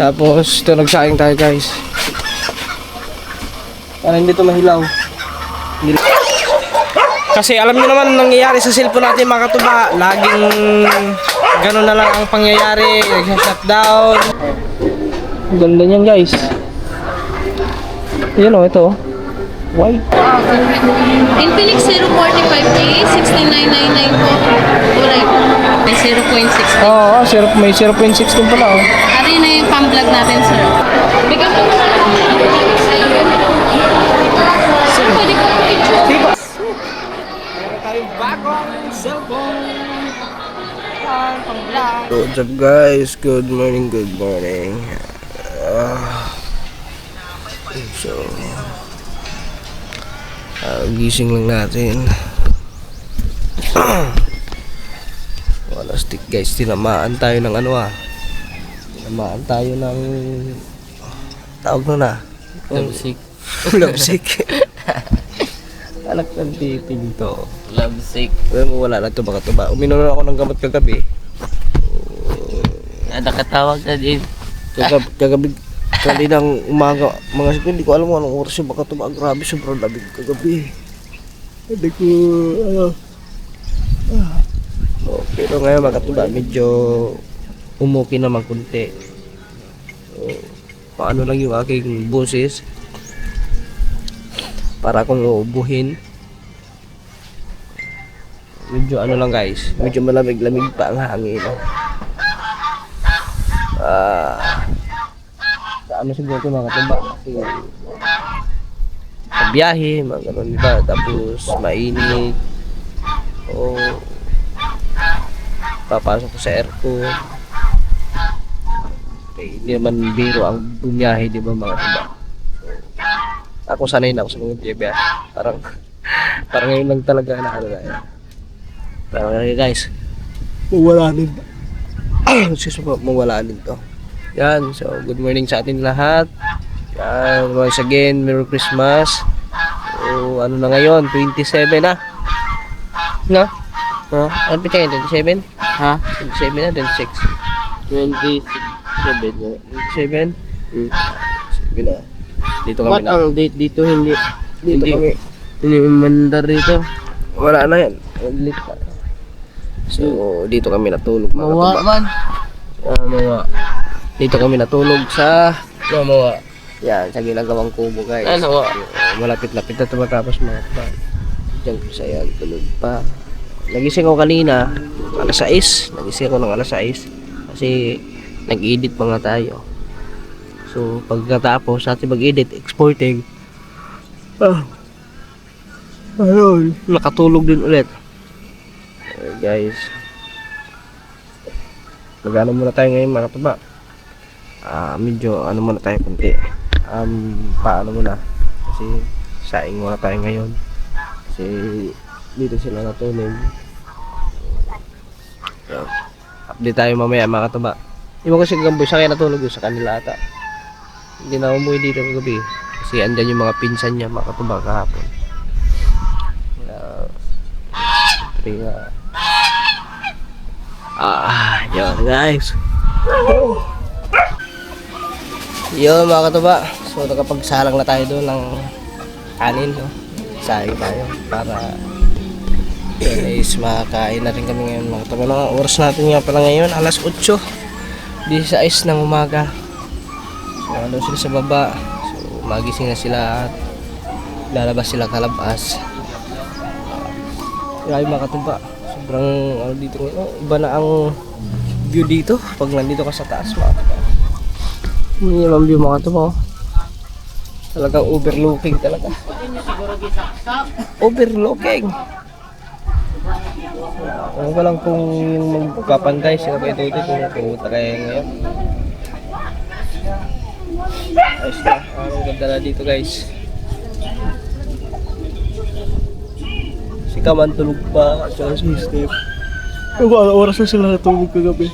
Tapos ito nagsaing tayo guys. Para hindi ito mahilaw. Kasi alam niyo naman nangyayari sa cellphone natin mga katuba. Laging gano'n na lang ang pangyayari. Nag-shutdown. Ganda niyan guys. Yan o, ito. White. Infinix 045K, 16999 po. Correct. May 0.6. Oo, may 0.6 din pala oh. Ari na yung pang-vlog natin, sir. Bigyan mo na. Sir, pwede ko picture. Diba? Meron tayong bagong cellphone. What's up guys? Good morning, good morning. Gising lang natin. Wala stick guys, tinamaan tayo ng tinamaan tayo ng tawag na Lovesick. Lovesick. Anak ng titing to. Lovesick. Wala na ito baka ito ba. Uminom na ako ng gamot kagabi. Nakatawag ka din. Kagabi kaninang umaga mga hindi ko alam kung anong oras yung baka ito ba. Grabe sobrang labig kagabi. Hindi ko pero ngayon mga katuba medyo umuki naman kunti. Paano lang yung aking boses para kung uubuhin. Medyo ano lang guys, medyo malamig-lamig pa ang hangin. Ano siguro ito mga katuba sa biyahe, mga ganun diba, tapos mainit o papasok ko sa aircon. Okay, hindi naman biro ang bumiyahe diba mga katuba. Ako sanay na ako sa mga biyahe. Parang ngayon lang talaga na ano na yan. Pero guys, mawalanin mawalanin to. Yan, so good morning sa atin lahat. Yan, once again, Merry Christmas. So, ano na ngayon, 27 na. No? Ano pa tayo, 27? Ha? 27 na, 26. 27. 27? 7 na. Dito kami What na. ang date dito? Hindi Kami. hindi mandar dito. Wala na yan. Ulit pa. So, dito kami natulog mga Mawa katuba. man. Mawa. Dito kami natulog sa Mawa. yan, sa ginagawang kubo guys. Ano? Malapit-lapit na tumatapos mga katuba. Diyan ko sa yan, tulog pa. Nagising ako kanina, alas 6. Nagising ako ng alas 6 kasi nag-edit pa nga tayo. So, pagkatapos natin mag-edit, exporting, ayun, nakatulog din ulit. Guys, magano muna tayo ngayon mga katuba. Medyo ano muna tayo kunti. Paano muna kasi saing muna tayo ngayon kasi dito sila natulog. So, update tayo mamaya mga katuba. Iwan ko si Gamboy sa kaya natulog sa kanila ata. Hindi na umuwi dito kagabi kasi andyan yung mga pinsan niya mga katuba kahapon. Yun guys. Yun mga katuba. So nakapagsalang na tayo doon ng kanin, no? Saing tayo para is makain na rin kami ngayon mga katuba. Ang oras natin nga pala ngayon alas 8. 16 ng umaga. So ano sila sa baba. So magising na sila at lalabas sila kalabas. Grabe mga katuba. Sobrang ano dito ngayon. Iba na ang view dito pag nandito ka sa taas mga katuba. Hindi naman view mga katuba. Talagang overlooking talaga. Overlooking. Ano ko lang kung yung magpapantay sila kayo dito kung pumunta kayo ngayon. Ayos na. Ang ganda na dito guys. Si Kaman tulog pa at saka si Steve. Ano oras na sila natulog kagabi.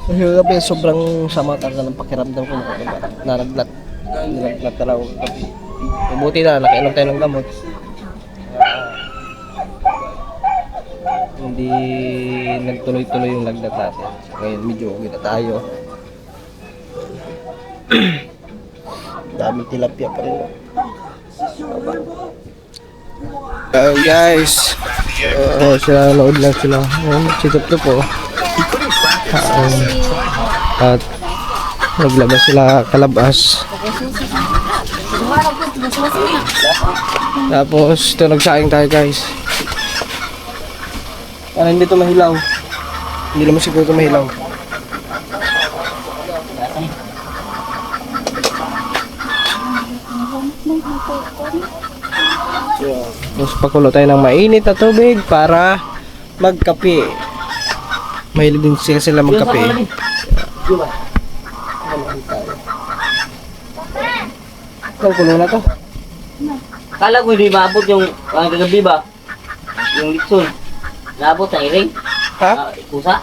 Kasi kagabi sobrang sama talaga ng pakiramdam ko naraglat. Nilaglat talaga ako kagabi. Mabuti na, nakainom tayo ng gamot. Hindi nagtuloy-tuloy yung lagnat natin. Ngayon medyo okay na tayo. Daming tilapia pa rin. Guys, sa load lang sila. Chitop to po. At naglabas sila kalabas. Tapos ito nagsaing tayo guys. Para hindi ito mahilaw. Hindi naman siguro ito mahilaw. Tapos pakulo tayo ng mainit na tubig para magkape. Mahilig din sila magkape. Ito, kulo na to. Kala ko hindi maabot yung kagabi ba? Yung litson. Naabot sa iring? Ha? Kusa?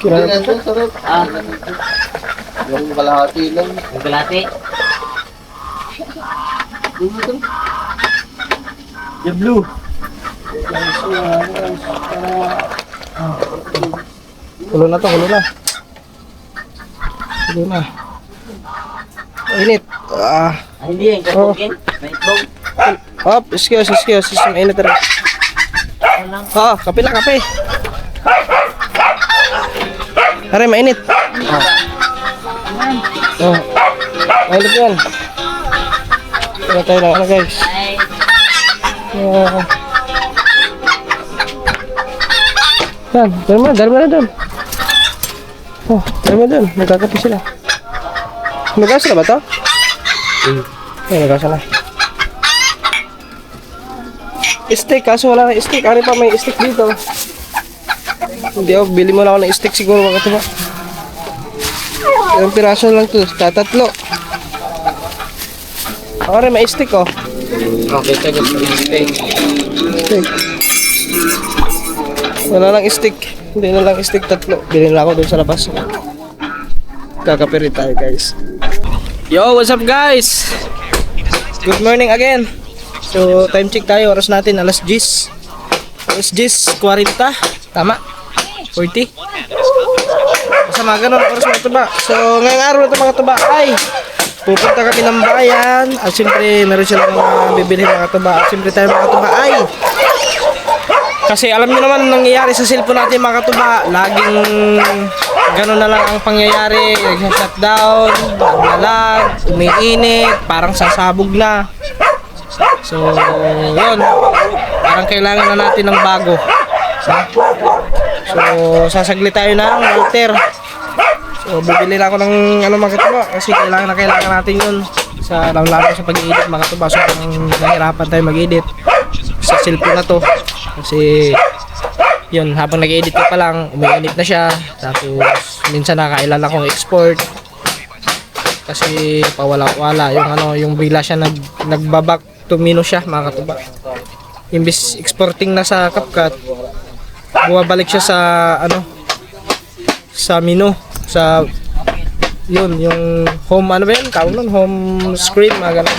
Kira na. Yung kalahati lang. Yung kalate? The blue. Kulo na to, kulo na. Kulo na. Init. Hindi yan, kapogin. May itlog. Hop, excuse. Mainit rin. Kape lang, kape. Aray, mainit. Mainit yan. Kaya tayo lang, guys. Yan, dali mo na doon. Dali mo doon, nagkakape sila. Nagkasa na ba ito? Ay, nagkasa na. Steak, kaso wala na steak. Ano pa may steak dito? Hindi ako, bili mo na ako ng steak siguro mga katuba. Yung piraso lang to, tatatlo. Ako may steak oh. Okay, tayo sa steak. Steak. Wala lang steak. Hindi na lang steak, tatlo. Bili na ako doon sa labas. Kakapirit tayo guys. Yo, what's up guys? Good morning again. So, time check tayo. Oras natin, alas 10. Alas 10:40. Tama? 40? Basta mga ganun, oras mga tuba. So, ngayong araw na ito mga tuba ay pupunta kami ng bayan. At siyempre, meron silang mga bibili mga tuba. At siyempre tayo mga tuba ay kasi alam niyo naman nangyayari sa cellphone natin mga katuba, laging gano'n na lang ang pangyayari, nag-shutdown, naglalag, umiinit, parang sasabog na. So, yun, parang kailangan na natin ng bago. So, sasagli tayo ng router. So, bibili na ako ng mga katuba kasi kailangan natin yun sa lalo sa pag-i-edit mga katuba. So, nahirapan tayo mag-edit sa cellphone na to. Kasi yun, habang nag-edit ka pa lang, umiinit na siya. Tapos minsan nakailan akong export. Kasi pawala-wala yung bigla siya nagbaback to minus siya mga katuba. Imbis exporting na sa CapCut, bumabalik siya sa sa menu, sa yun, yung home ba yun? Tawag nun, home screen, mga ganun.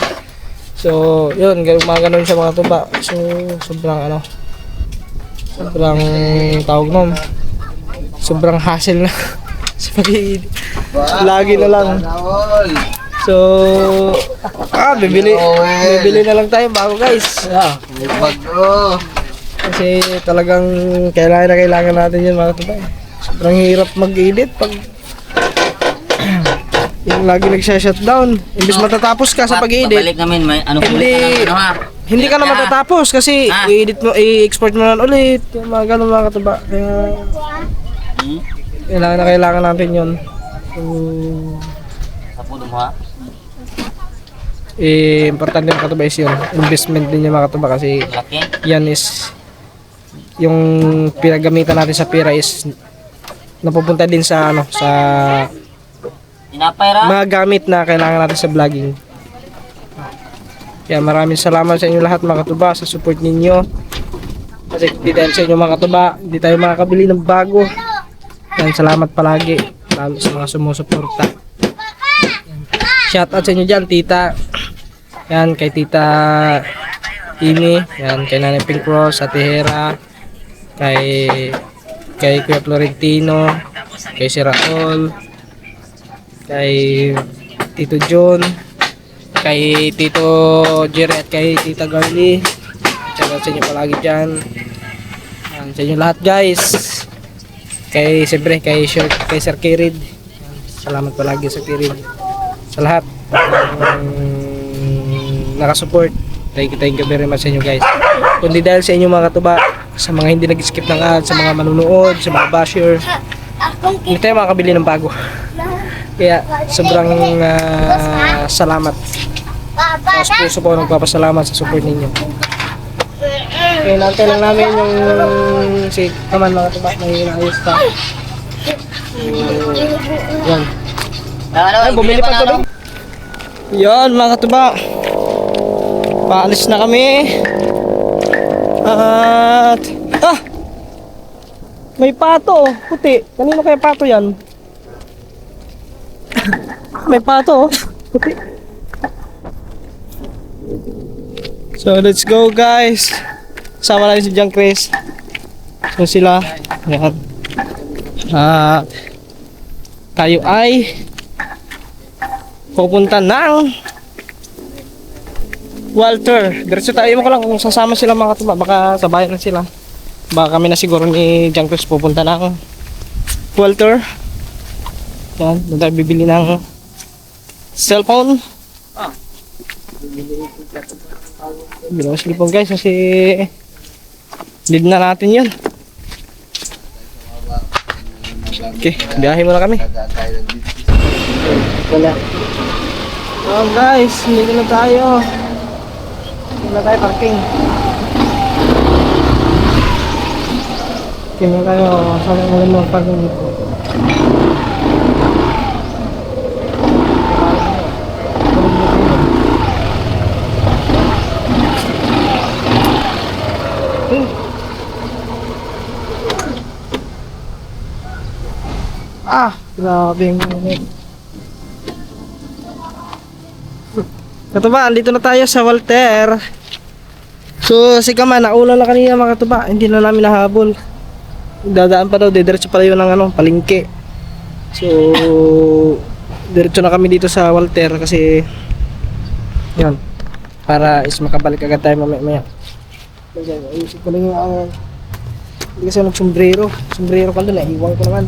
So, yun, mga ganun siya mga tuba. So, sobrang tawag nun, sobrang hassle na sa pag-i-edit. Lagi na lang. So, bibili na lang tayo bago guys. Kasi talagang kailangan natin yun mga tuba. Sobrang hirap mag-edit pag yung lagi nagsha-shutdown. Imbis matatapos ka sa pag-edit. Pabalik namin, may Hindi ka na matatapos kasi i-edit mo, i-export mo na ulit. Yung mga ganun mga katuba. Kaya kailangan natin yun. Importante mga katuba is yun. Investment din yung mga katuba kasi yan is yung pinagamitan natin sa pera is napupunta din sa sa mga gamit na kailangan natin sa vlogging. Kaya maraming salamat sa inyo lahat mga katuba sa support ninyo. Kasi hindi dahil sa inyo mga katuba, hindi tayo makakabili ng bago. Yan, salamat palagi lalo sa mga sumusuporta. Shout out sa inyo dyan, tita. Yan, kay tita Amy. Yan, kay Nanay Pink Rose, Ate Hera. Kay Kuya Florentino. Kay si Raul. kay Tito John, kay Tito Jerry at kay Tita Garly. Tsaka sa inyo palagi dyan. Sa inyo lahat guys. Siyempre kay Sir Kirid. Salamat palagi sa Kirid. Sa lahat nakasupport. Thank you very much sa inyo guys. Kundi dahil sa inyo mga katuba, sa mga hindi nag-skip ng ads, sa mga manunood, sa mga basher, hindi tayo makakabili ng bago. Kaya sobrang salamat. Tapos puso po nagpapasalamat sa support ninyo. Okay, nantay lang namin yung si Kaman mga katuba, may inayos pa. Yan. Ay, bumili pa tuloy. Yan mga katuba. Paalis na kami. At may pato, puti. Kanino kaya pato yan? May pato, puti. So let's go guys. Sama natin si John Chris. So sila. Ayan. Tayo ay pupunta ng Walter. Diretso tayo mo ko lang kung sasama sila mga katuba. Baka sabayan na sila. Baka kami na siguro ni John Chris pupunta ng Walter. Yan. Doon tayo bibili ng cellphone. Bibili ng cellphone guys kasi need na natin yun. Okay, biyahe muna kami. Wala. Oh guys, hindi na tayo. Wala tayo parking. Kaya tayo sa magandang parking dito. Grabe yung init. Katuba, andito na tayo sa Walter. So si Kaman, nauna na kanina mga katuba. Hindi na namin nahabol. Dadaan pa daw, diretso pala yun ng palengke. So diretso na kami dito sa Walter kasi yan, para is makabalik agad tayo mamaya. Ayusin ko lang yung hindi kasi nag-sombrero ka doon, iwan ko naman.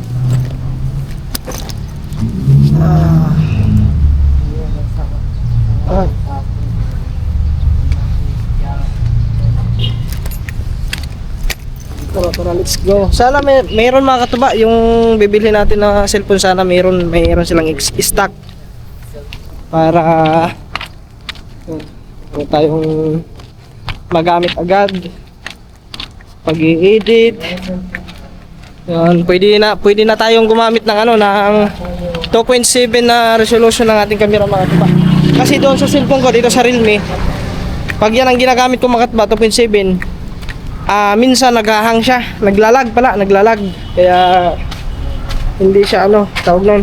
Tara, let's go. Sana mayroon mga katuba yung bibili natin na cellphone, sana mayroon silang stock para tayong magamit agad pag i-edit. Yan, pwede na tayong gumamit ng ng 2.7 na resolution ng ating camera mga katuba. Kasi doon sa cellphone ko dito sa Realme, pag yan ang ginagamit ko mga katuba 2.7, minsan naghahang siya, naglalag. Kaya hindi siya tawag nun,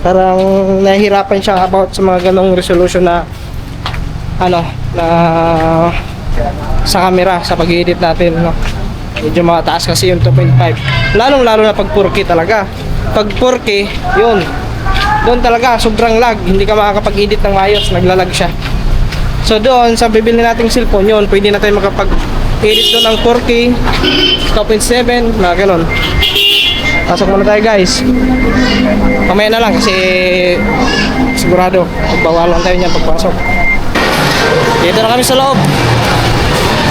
parang nahihirapan siya about sa mga ganong resolution na na sa camera sa pag-edit natin, medyo mataas kasi yung 2.5, lalo na pag 4K talaga. Pag 4K yun, doon talaga sobrang lag, hindi ka makakapag-edit ng maayos, naglalag siya. So doon sa bibili nating cellphone yun, pwede na tayo makapag-edit doon ng 4K 2.7 na ganon. Pasok muna tayo guys, mamaya na lang kasi sigurado magbawalan tayo niyan pagpasok. Dito na kami sa loob.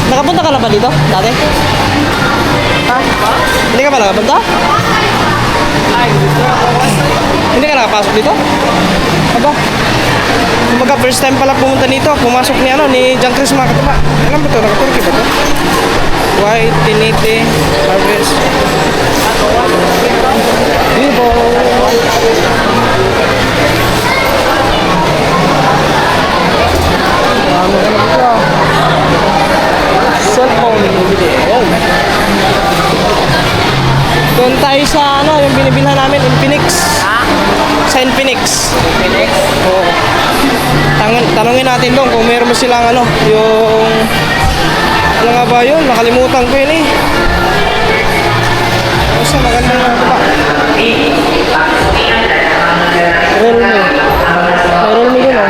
Nakapunta ka na ba dito dati? Ha? Hindi ka ba nakapunta? Hindi ka nakapasok dito? Aba, kumbaga first time pala pumunta dito, pumasok ni John Chris mga katuba. Alam ba ito? Naka-Turkey ba ito? White Tinite Harvest Vivo. Cellphone. Ayan. Doon tayo sa yung binibilhan namin, Infinix. Sa Infinix. Oo. Tanungin natin doon kung meron mo silang yung ano nga ba yun? Nakalimutan ko yun eh. Basta maganda nga ito ba? Realme. May Realme yun oh.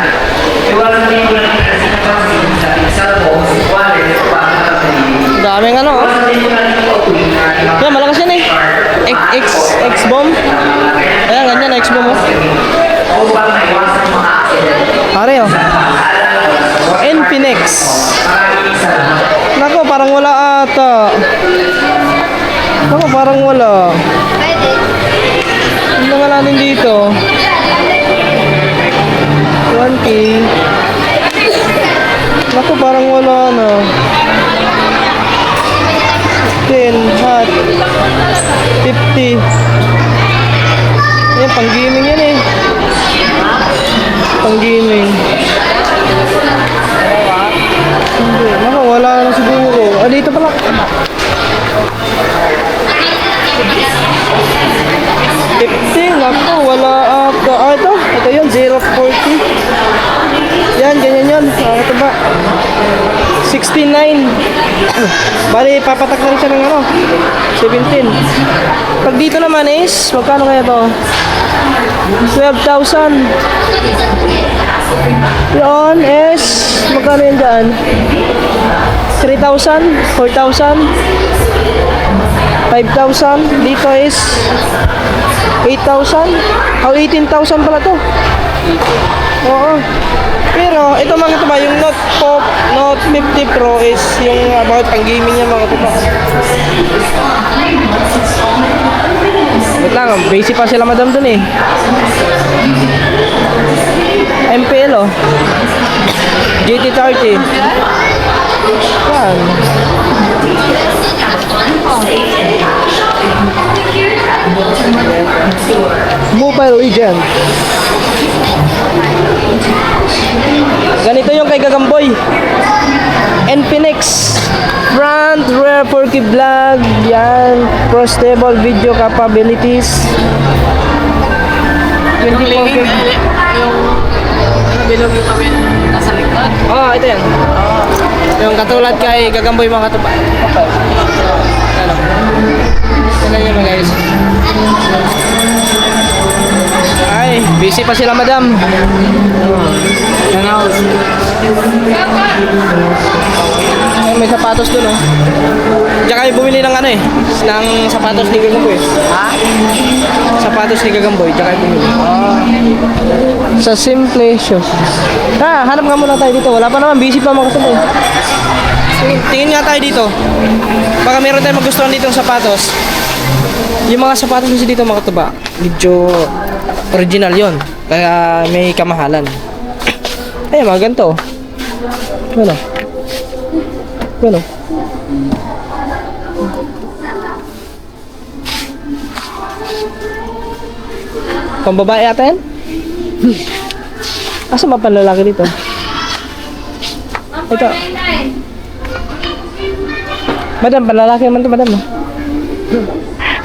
Daming ano oh. Yan, malakas yan eh. X-bomb. Ayan, ganyan, X-bomb oh. Pare oh. Infinix. Nako, parang wala ata. Nako, parang wala. Ano nga natin dito? 1K. Nako, parang wala na. 10, hot. 50. Ayan, pang gaming yan eh. Pang gaming. Hindi, nako, wala na siguro. Ah, dito pala. Nako, wala ata. Ah, ito yun, 040. Yan, ganyan yun. Ah, ito ba? 69. Bali, papatak na rin siya ng ano, 17. Pag dito naman is, magkano kaya to? 12,000. Yun is, magkano yan dyan? 3,000? 4,000? 5,000? Dito is 8,000? Oh, 18,000 pala to. Oo. Pero ito mga ito ba, yung Note 50 Pro is yung about pang gaming niya mga ito ba. Wait lang, basic pa sila madam dun eh. MPL oh. GT30. Yan. Mobile Legend. Ganito yung kay Gagamboy. Infinix front rear 4K vlog. Yan. Pro stable video capabilities. 24K. Bilog yung kami nasa likod. Oh, ito yan. Yung katulad kay Gagamboy mga katuba. Ano? Tignan nyo mga guys. Ay, busy pa sila madam. Ay, may sapatos dun oh. Diyan kami bumili ng ano eh. Ng sapatos ni Gagamboy. Ha? Sapatos ni Gagamboy. Diyan kami bumili. Sa Simple Shoes. Hanap nga muna tayo dito. Wala pa naman. Busy pa mga katuba eh. Tingin nga tayo dito. Baka meron tayong magustuhan dito ng sapatos. Yung mga sapatos kasi dito mga katuba, medyo original yon, kaya may kamahalan. Ay, mga ganito. Ano? Ano? Pambabae ata yan? Asa ba panlalaki dito? Ito. Madam, panlalaki naman ito, madam.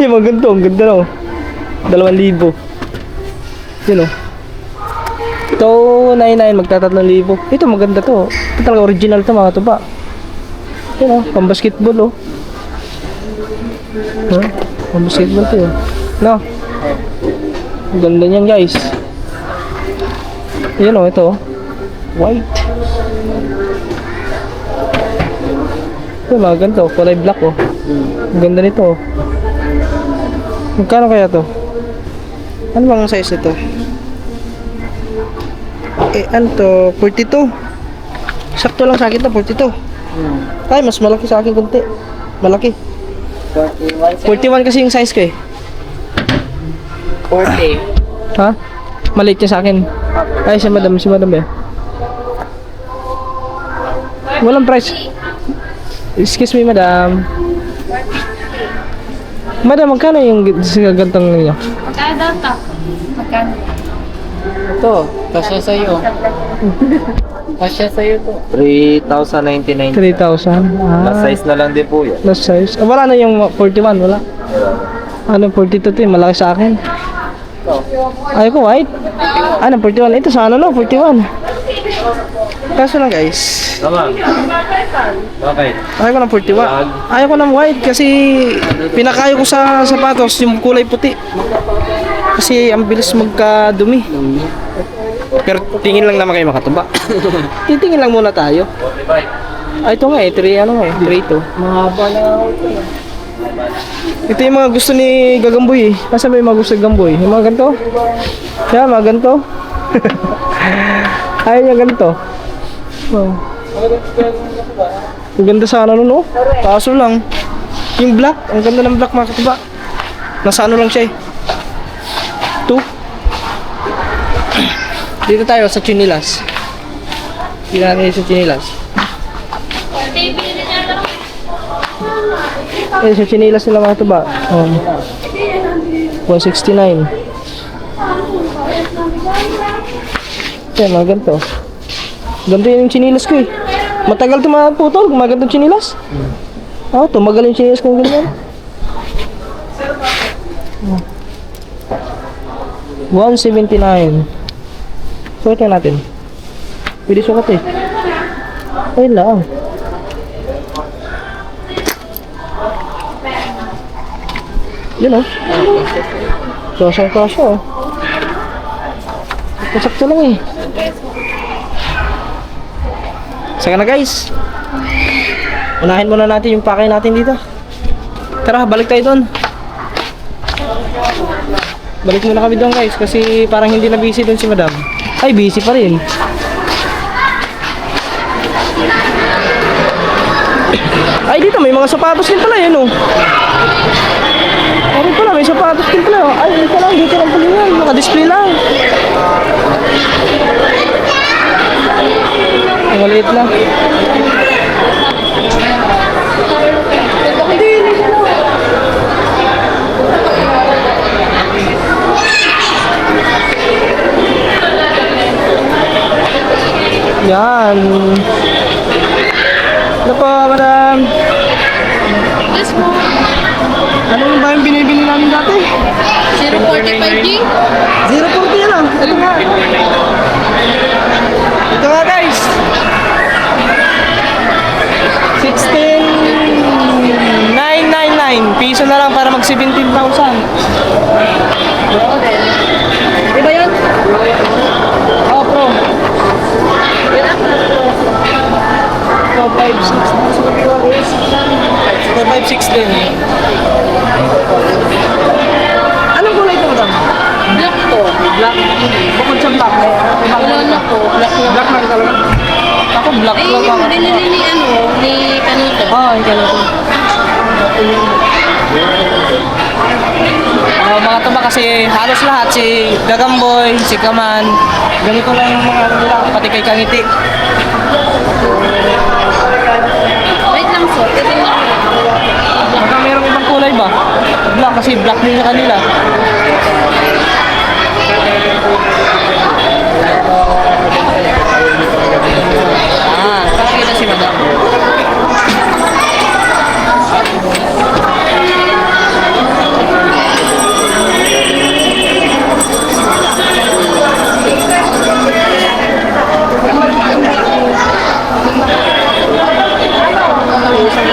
Yung mga ganito, ang ganda no. 2,000. Yun o. Ito, 99, magta-3,000. Ito, maganda to. Ito talaga original to mga tuba. Yun o, pang basketball o. Huh? Pang basketball to yun. No? Ang ganda niyan guys. Yun o, ito o. White. Ito, mga ganito. Kulay black o. Ang ganda nito o. Magkano kaya to? Ano bang size nito? Eh, ano to? 42. Sakto lang sa akin to, 42. Ay, mas malaki sa akin kunti. Malaki. 41 kasi yung size ko eh. 40. Ha? Maliit niya sa akin. Ay, si madam eh. Walang price. Excuse me, madam. Madam, magkano yung gantong ninyo? Magkano daw to? Magkano? Ito, kasya sa'yo. Kasya sa'yo to. 3,099. 3,000. Last size na lang din po yan. Last size. Ah, wala na yung 41, wala. Ano, 42 to, malaki sa akin. Ayaw ko white. Ano, 41. Ito sa ano no, 41. Kaso lang guys, Tama. Bakit? ayaw ko ng 41. Ayaw ko ng white kasi pinakayo ko sa sapatos yung kulay puti. Kasi ang bilis magkadumi. Pero tingin lang naman kayo makatuba. Titingin lang muna tayo. 45. Ito nga eh, 3 ano nga eh, 3 to. Mahaba na ito yung mga gusto ni Gagamboy eh. Nasa ba yung mga gusto ni Gagamboy? Yung mga ganito? Yan, mga ganito. Ayaw niya ganito. Oh. Ang ganda sana nun oh. Kaso lang, yung black, ang ganda ng black mga katuba. Nasa ano lang siya eh. 2. Dito tayo sa chinilas. Dito natin sa chinilas. Eh, sa chinilas nila mga tuba. Oh. 169. Yan, mga ganito. Ganito yung chinilas ko eh. Matagal ito mga putol, kung mga ganito chinilas. Oo, tumagal yung chinilas kung ganyan. 179. Sukat natin. Pwede sukat eh. Ayun lang. Yun oh. Kasang-kasya oh. Kasakto lang eh. Saka na guys. Unahin muna natin yung pakay natin dito. Tara, balik tayo doon. Balik muna kami doon guys kasi parang hindi na busy doon si madam. Ay, busy pa rin. Ay, dito may mga sapatos din pala yun oh. Meron pala, may sapatos din pala oh. Ay, dito lang pala yan. Naka-display lang. Ang maliit lang. Yan. Ano po, madam? Yes po. Ano ba yung binibili namin dati? 045G? 040 yan lang. Ito nga. Ito nga guys. 16,999 piso na lang para mag 17,000. Diba yun? Oh, pro. 456 din. Anong kulay ito, madam? Black po. Black. Bukod sa black. Wala na po. Black lang. Black lang talaga. Ako black Ay, lang yung ako. binili ni ni Kanito. Oh, yung ganito. Mga tuba kasi halos lahat si Gagamboy, si Kaman, ganito lang yung mga nila, pati kay Kangiti. Wait lang po. Titingnan ko. Baka mayroong ibang kulay ba? Black kasi black din sa kanila. Ah, kakita si madam.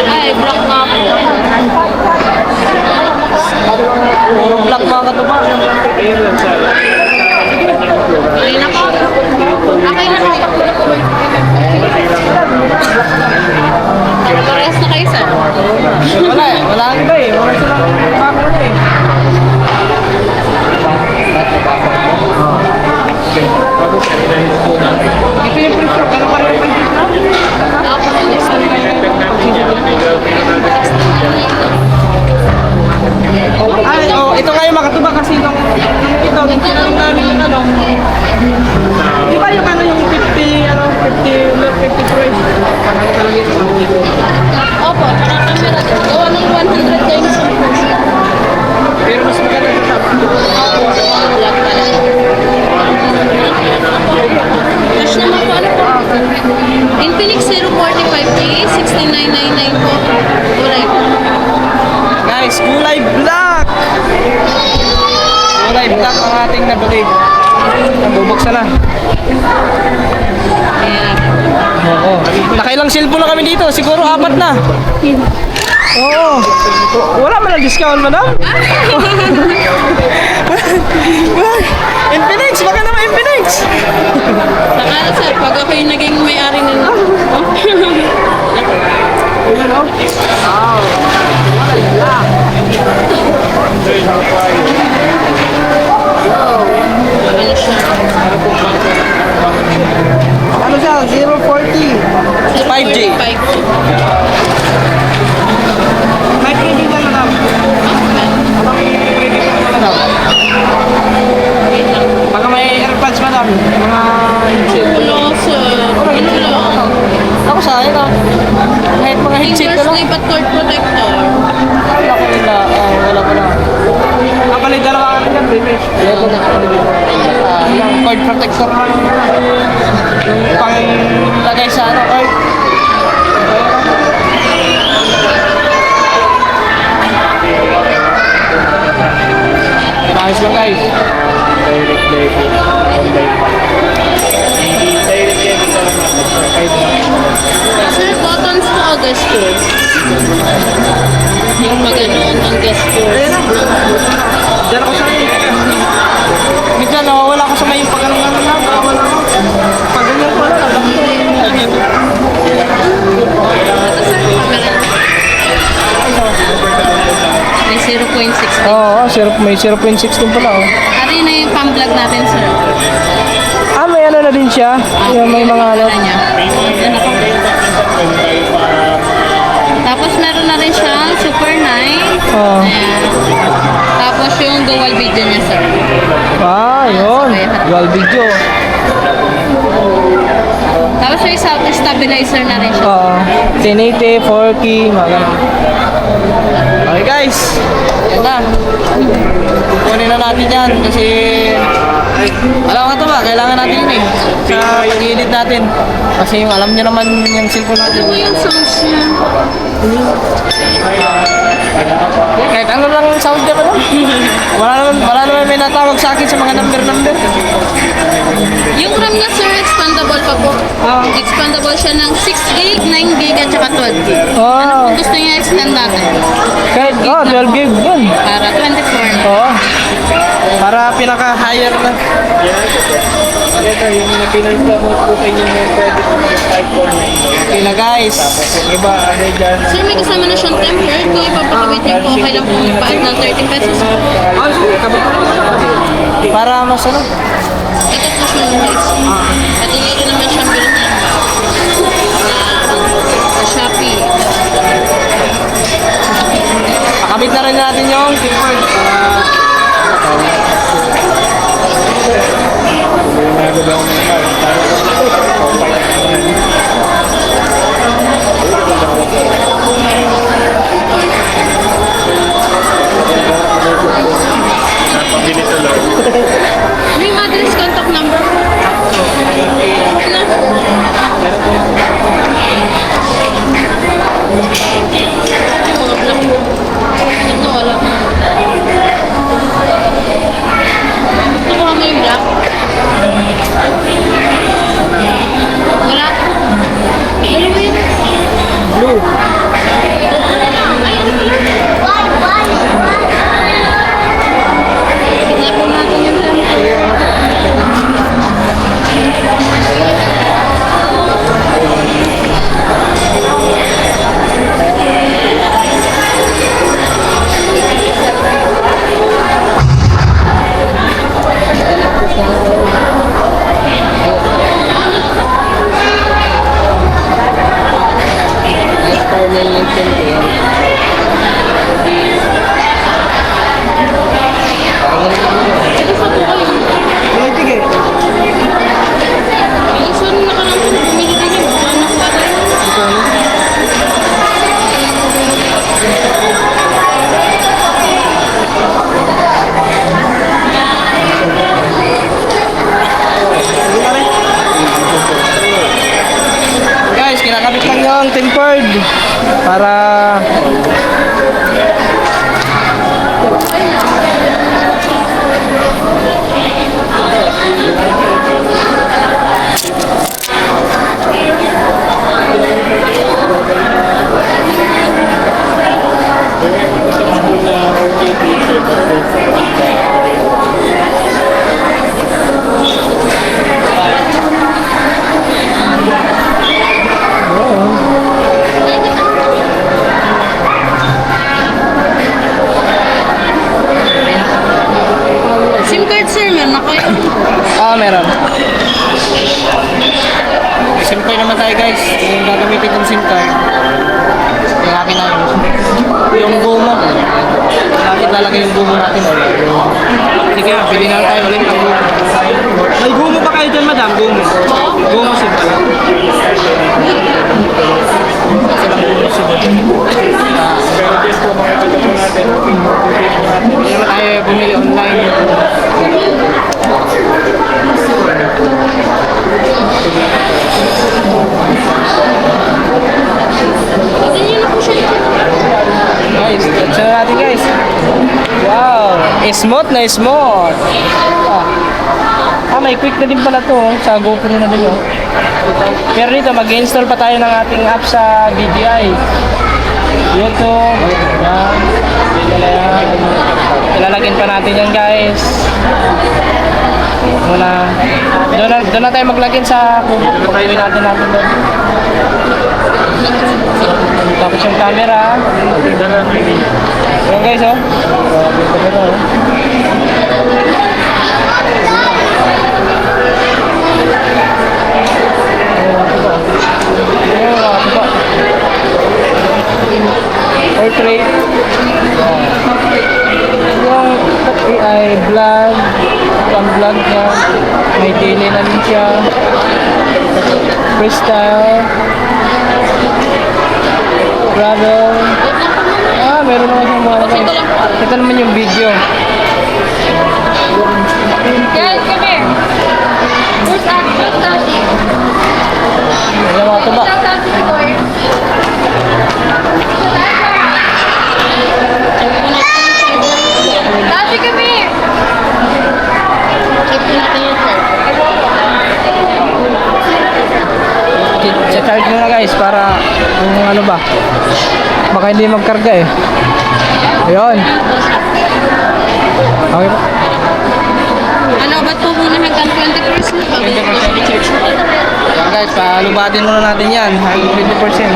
Ay, black nga po. Puro black mga katuba. Ay, nako. Okay na po. Parehas na kayo, sir. Wala eh, wala ang iba eh. Wala silang bago na eh. Ito yung presyo, ano pa rin yung presyo? Ako po, next time. Ay, oh, ito nga yung makatuba kasi ito tinanong namin yung ano. Di ba yung ano yung 50, ano, 50 price? Parang talaga ito. Opo, tsaka camera. Gawa ng 100 times. Pero mas maganda ito sa Opo, black talaga. Cash naman po, ano po? Infinix 045K, 16,999 po. Kulay po. guys, kulay black! Kulay black ang ating nabili. Nabubuksan na. Nakailang cellphone na kami dito. Siguro 4 na. Oo. Wala man ang discount, madam? Infinix! Baka naman Infinix! Saka sir, pag ako yung naging may-ari nila. Ano siya? Ano siya? 040. 5G. 5G. May credit ba, madam? Madam? Wait lang. Baka may AirPods, madam. Mga... Wala sir. Ano lang? Ako sa akin, ah. Kahit mga headset Finger ka lang. slip at cord protector. Wala ko nila. Wala ko na. Kapalit dalawa ka rin yan, baby. Yung cord protector na. Yung panglagay sa ano, cord. Ayos lang, guys. Direct debit. Hindi direct debit na lang natin. Sir, buttons to Augustus. Yung mag-ano ng Augustus. Diyan ako sa minsan nawawala ako sa may pag-ano-ano na. Pag-ganyan ko na. Ito sir, camera. May 0.6. Oo, may 0.6 din pala. Oh. Ari na yung pang-vlog natin sir. May ano na din siya. Yung may mga ano. Niya. Ano pa? Tapos meron na rin siyang Super 9. Oo. Ayan. Tapos yung dual video niya sir. Yun. Dual video. Tapos yung stabilizer na rin siya. 1080, 4K, mga ganun. Okay guys, yan na. Kukunin na natin yan kasi alam ka ito ba, kailangan natin yun eh. Sa pag-edit natin. Kasi yung alam niyo naman yung cellphone natin. Ano yung sounds niya? Kahit ano lang yung sound niya pa lang. Wala naman may natawag sa akin sa mga number. Yung RAM niya sir, expandable pa po. Expandable siya ng 6 gig, 9 gig at saka 12 gig. Ano kung gusto niya extend natin? Kahit 12 gig yun. Para 24 na. Oo. Para pinaka-higher na. Ito, yung pinag-promote ko sa inyo yung credit ng 549. Okay na guys. Yung iba, ano dyan? Sir, may kasama na siyang tempered. Kung ipapakabit niyo po, okay lang po magpaad ng 30 pesos. Para mas ano? Ito po siya guys. At hindi naman siyang bilang sa Shopee. Pakabit na rin natin yung clipboard. Pabili sa Lord. May address contact number po. Ito wala. Nakuha mo yung black? Wala. Ano ba yun? Blue. Tignan po natin yung tempo. Ito sa po kayo. Sige. Yung isa rin nakalang po. Bumili din yung baka nakapagay. Guys, kinakabit lang yung tempered para SIM card naman tayo guys. Yung gagamitin kong SIM card. Yung akin na yung gumo. Bakit lalagay yung gumo natin? Sige, pili na tayo ulit ng gumo. May gumo pa kayo dyan, madam? Gumo. Gumo SIM card. Kasi lang gumo SIM card. Pero just po makikita po natin. Hindi naman tayo bumili online. Ganyan na po siya. Guys, check natin guys. Wow, smooth na smooth. May quick na din pala to. Sa GoPro na din. Pero dito, mag-install pa tayo ng ating app sa DJI. YouTube. Yan. Ilalagin pa natin yan guys. Muna. Doon na tayo maglagin sa kubo. Pagkawin natin doon. Tapos yung camera. Ayan guys, oh. Yung camera, oh. Portrait. Yung AI vlog. Pang vlog niya. May daily na din siya. Freestyle. Travel. Meron naman siyang mga guys. Ito naman yung video. Guys, come here. Where's Tashi? Ayan mga tuba. Tashi, come here. Check po natin yun, sir. Charge muna guys para kung ano ba. Baka hindi magkarga eh. Ayun. Okay po. Ano, ba't po muna hanggang 20% pa? Ayan guys, palubatin muna natin yan. 20%.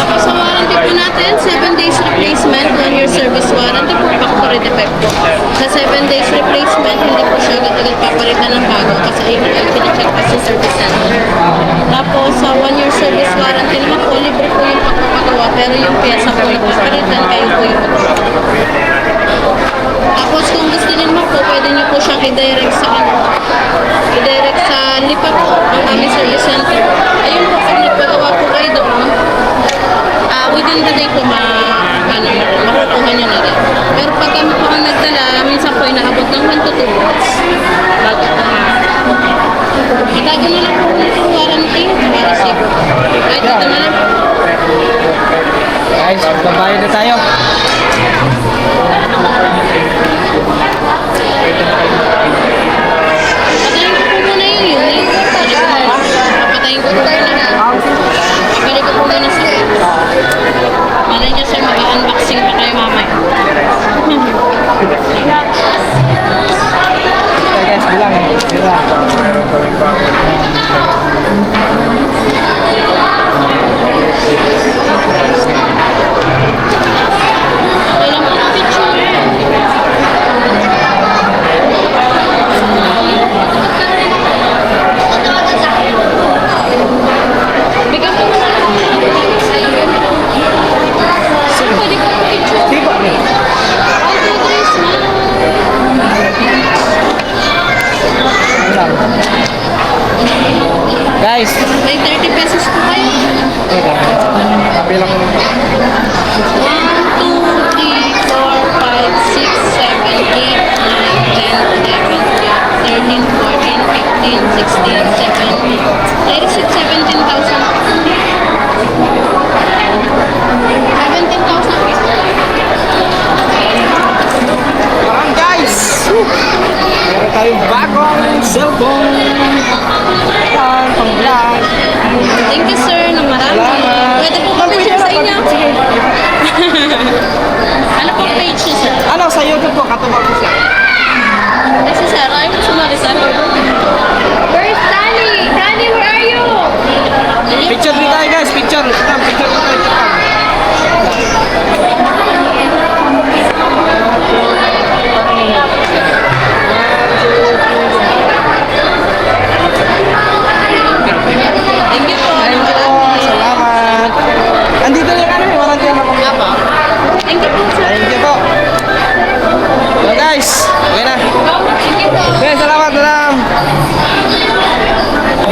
Tapos sa warranty po natin, 7 days replacement, 1 year service warranty po, factory defect po. Sa 7 days replacement, hindi po siya agad-agad papalitan ng bago kasi ayun ay pinacheck pa sa service center. Tapos sa 1 year service warranty naman po, libre po yung pagpapagawa, pero yung pyesa po yung papalitan, kayo po yung tapos kung gusto niyo naman po, pwede niyo po siyang i-direct sa lipat po, ang aming service center. Ayun po, kung nagpagawa po kayo doon, within the day po, makukuha niyo na rin. Pero pag kami po ang nagdala, minsan po inaabot ng 1 to 2 months. Bago po. Itago na lang po itong warranty, para siguro. Kahit ito na lang po. Guys, babayad na tayo. Patayin ko po muna yung unit. Papatayin ko po muna. Pabalik ko po muna sa malay niya sir, mag-unboxing pa kayo mamaya. Okay guys, bilang eh. Bilang. Okay lang po ang picture. Bigyan ko muna lang. Sir, pwede ko ang picture. Sige po. 1, 2, 3, smile. Bilang. Guys. May 30 pesos po kayo. Bilang ko. 1, 2, 3, 4, 5, 6, 7, 8, 9, 10, 11, 12, 13, 14, 15, 16, 17, 36, 17,000. 17,000 pesos. Parang guys. Meron tayong bagong cellphone. Yan, pang vlog. Thank you sir na marami. Salamat. Pwede po ba picture sa inyo? Sige. Ano po page niyo sir? Ano, sa YouTube po, katubag ko siya. Ay si sir, ayaw mo sumali sir. Where's Danny? Danny, where are you? Picture din tayo guys, picture. Picture din tayo.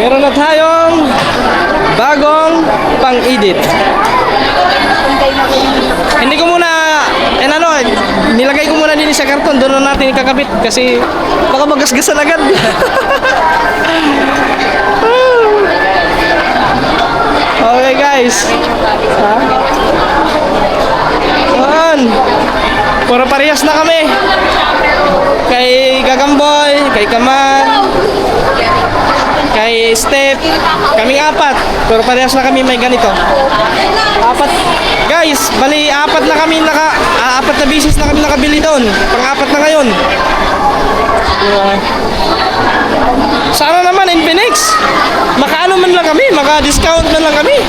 Meron na tayong bagong pang-edit. Hindi ko muna, nilagay ko muna din sa karton. Doon na natin ikakabit kasi baka magasgasan agad. Okay guys. Ha? Ayan. Puro parehas na kami. Kay Gagamboy, kay Kaman, kay Step, kaming apat. Pero parehas na kami may ganito. Apat. Guys, bali apat na kami apat na bisis na kami nakabili doon. Pang-apat na ngayon. Sana naman Infinix. Makaano man lang kami, maka-discount man lang kami.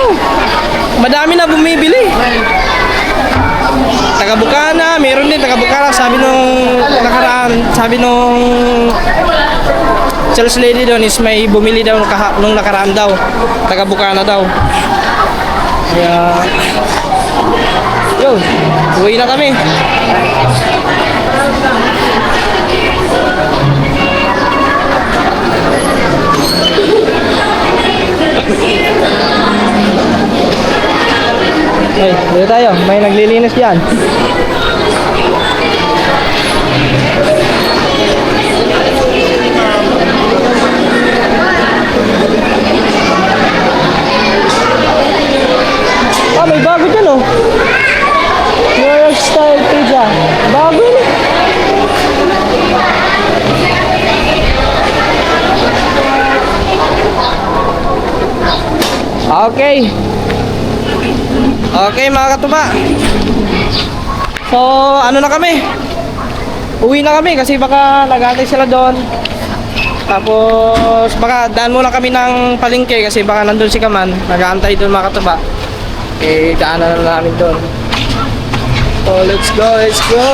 Oo. Madami na bumibili. Taga Bukana, meron din taga Bukana. Sabi nung sales lady doon is may bumili daw nung nakaraan daw. Taga Bukana daw. Kaya yun, uwi na kami. Hey, dito tayo. May naglilinis diyan. Ah, may bago dyan oh. New York style pizza. Bago yun. Okay. Okay mga katuba. So ano na kami, uwi na kami kasi baka nag-aantay sila doon. Tapos baka daan muna kami ng palengke kasi baka nandun si Kaman, nag-aantay doon mga katuba. Eh daanan na namin doon. So let's go, let's go.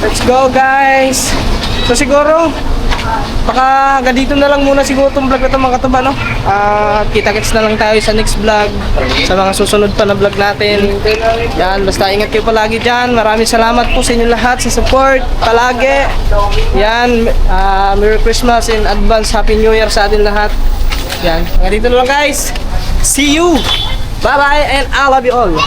Let's go guys. So siguro baka dito na lang muna siguro itong vlog na ito mga katuba, no? Kita-kits na lang tayo sa next vlog, sa mga susunod pa na vlog natin. Yan, basta ingat kayo palagi dyan. Maraming salamat po sa inyo lahat sa support palagi. Yan, Merry Christmas in advance, Happy New Year sa atin lahat. Yan, dito na lang guys. See you, bye bye, and I love you all.